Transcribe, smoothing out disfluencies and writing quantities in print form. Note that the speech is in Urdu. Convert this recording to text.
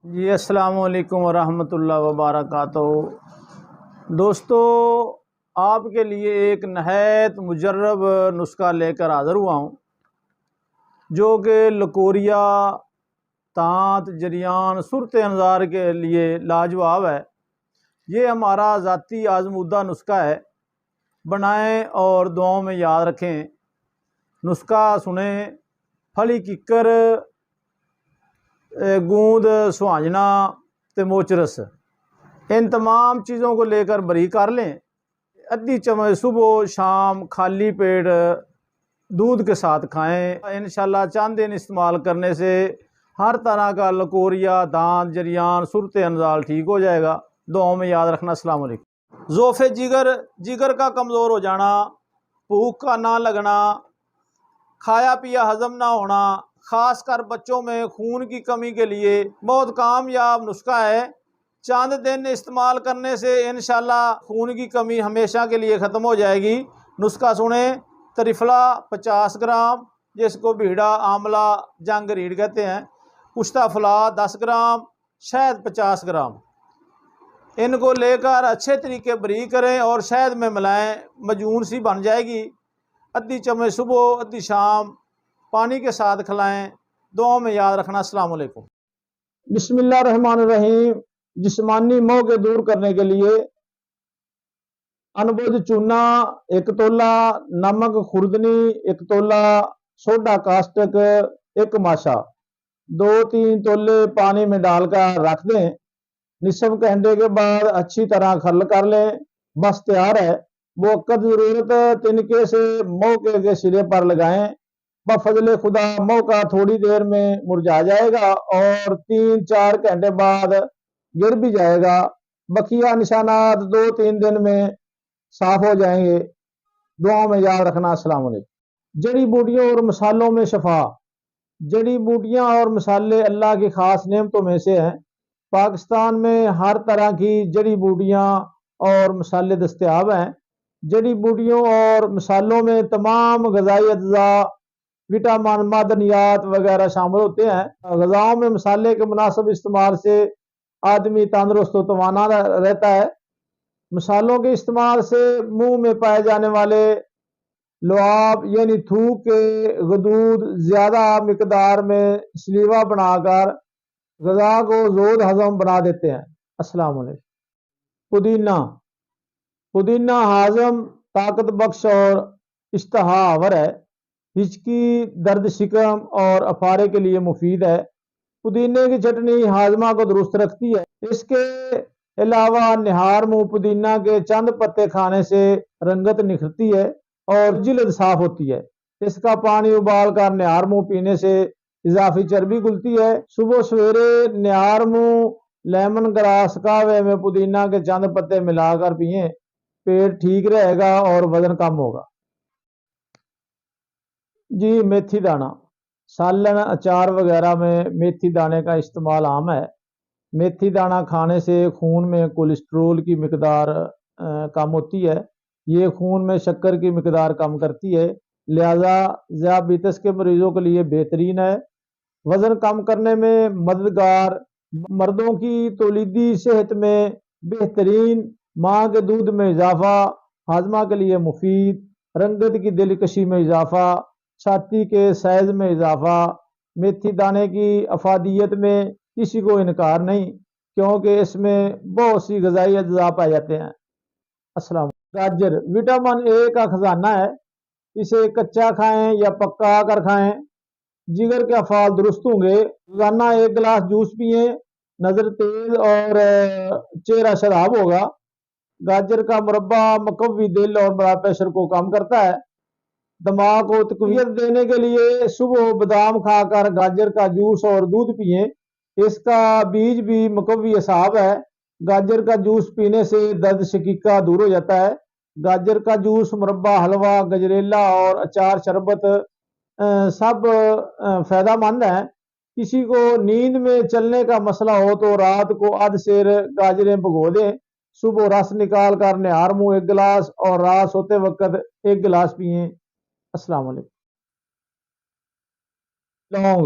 جی السلام علیکم ورحمۃ اللہ وبرکاتہ۔ دوستو، آپ کے لیے ایک نہایت مجرب نسخہ لے کر حاضر ہوا ہوں، جو کہ لکوریا، تانت، جریان، صورت انظار کے لیے لاجواب ہے۔ یہ ہمارا ذاتی آزمودہ نسخہ ہے۔ بنائیں اور دعاؤں میں یاد رکھیں۔ نسخہ سنیں: پھلی ککر، گوند سوانجنا تے موچرس۔ ان تمام چیزوں کو لے کر بری کر لیں۔ ادھی چمچ صبح شام خالی پیٹ دودھ کے ساتھ کھائیں۔ انشاءاللہ چند دن استعمال کرنے سے ہر طرح کا لکوریا، دانت، جریان، صورت انزال ٹھیک ہو جائے گا۔ دعاؤں میں یاد رکھنا۔ السلام علیکم۔ ضعف جگر کا کمزور ہو جانا، بھوک کا نہ لگنا، کھایا پیا ہضم نہ ہونا، خاص کر بچوں میں خون کی کمی کے لیے بہت کامیاب نسخہ ہے۔ چند دن استعمال کرنے سے انشاءاللہ خون کی کمی ہمیشہ کے لیے ختم ہو جائے گی۔ نسخہ سنیں: تریفلا 50 گرام، جس کو بیڑا، آملہ، جنگ ریڑھ کہتے ہیں، پشتا فلا 10 گرام، شہد 50 گرام۔ ان کو لے کر اچھے طریقے بری کریں اور شہد میں ملائیں، مجون سی بن جائے گی۔ ادھی چمچ صبح، ادھی شام پانی کے ساتھ کھلائیں۔ دعاؤں میں یاد رکھنا۔ السلام علیکم۔ بسم اللہ الرحمن الرحیم۔ جسمانی موقع دور کرنے کے لیے انبودھ چونا 1 تولا، نمک خوردنی 1 تولا، سوڈا کاسٹک 1 ماشا 2-3 تولے پانی میں ڈال کر رکھ دیں۔ نصف گھنٹے کے بعد اچھی طرح کھل کر لیں، بس تیار ہے۔ وقت ضرورت تنکے سے موقع کے سرے پر لگائیں۔ بفضل خدا موقع تھوڑی دیر میں مرجھا جائے گا اور 3-4 گھنٹے بعد گر بھی جائے گا۔ بقیہ نشانات 2-3 دن میں صاف ہو جائیں گے۔ دعاؤں میں یاد رکھنا۔ السلام علیکم۔ جڑی بوٹیوں اور مسالوں میں شفا۔ جڑی بوٹیاں اور مسالے اللہ کی خاص نعمتوں میں سے ہیں۔ پاکستان میں ہر طرح کی جڑی بوٹیاں اور مسالے دستیاب ہیں۔ جڑی بوٹیوں اور مسالوں میں تمام غذائی اجزاء، وٹامن، معدنیات وغیرہ شامل ہوتے ہیں۔ غذاؤں میں مسالے کے مناسب استعمال سے آدمی تندرست و توانا رہتا ہے۔ مسالوں کے استعمال سے منہ میں پائے جانے والے لعاب یعنی تھوک کے غدود زیادہ مقدار میں سلیوا بنا کر غذا کو زود ہضم بنا دیتے ہیں۔ السلام علیکم۔ پودینہ ہاضم، طاقت بخش اور اشتہا آور ہے۔ ہچکی، درد شکم اور افارے کے لیے مفید ہے۔ پودینے کی چٹنی ہاضمہ کو درست رکھتی ہے۔ اس کے علاوہ نہار منہ پودینہ کے چند پتے کھانے سے رنگت نکھرتی ہے اور جلد صاف ہوتی ہے۔ اس کا پانی ابال کر نہار منہ پینے سے اضافی چربی گلتی ہے۔ صبح سویرے نہار منہ لیمن گراس قہوے میں پودینہ کے چند پتے ملا کر پئیں، پیٹ ٹھیک رہے گا اور وزن کم ہوگا۔ جی میتھی دانہ۔ سالن، اچار وغیرہ میں میتھی دانے کا استعمال عام ہے۔ میتھی دانہ کھانے سے خون میں کولیسٹرول کی مقدار کم ہوتی ہے۔ یہ خون میں شکر کی مقدار کم کرتی ہے، لہذا ذیابیطس کے مریضوں کے لیے بہترین ہے۔ وزن کم کرنے میں مددگار، مردوں کی تولیدی صحت میں بہترین، ماں کے دودھ میں اضافہ، ہاضمہ کے لیے مفید، رنگت کی دلکشی میں اضافہ، چھاتی کے سائز میں اضافہ۔ میتھی دانے کی افادیت میں کسی کو انکار نہیں، کیونکہ اس میں بہت سی غذائی اجزاء پائے جاتے ہیں۔ السلام علیکم۔ گاجر وٹامن اے کا خزانہ ہے۔ اسے کچا کھائیں یا پکا کر کھائیں، جگر کے افعال درست ہوں گے۔ روزانہ 1 گلاس جوس پئیں، نظر تیز اور چہرہ شاداب ہوگا۔ گاجر کا مربع مقوی دل اور بلڈ پریشر کو کم کرتا ہے۔ دماغ کو تقویت دینے کے لیے صبح بادام کھا کر گاجر کا جوس اور دودھ پئیں، اس کا بیج بھی مقوی اعصاب ہے۔ گاجر کا جوس پینے سے درد شقیقہ دور ہو جاتا ہے۔ گاجر کا جوس، مربع، حلوہ، گجریلا اور اچار شربت سب فائدہ مند ہیں۔ کسی کو نیند میں چلنے کا مسئلہ ہو تو رات کو ادھ سیر گاجریں بھگو دیں، صبح رس نکال کر نہار منہ 1 گلاس اور رات سوتے وقت 1 گلاس پئیں۔ السلام علیکم۔ لونگ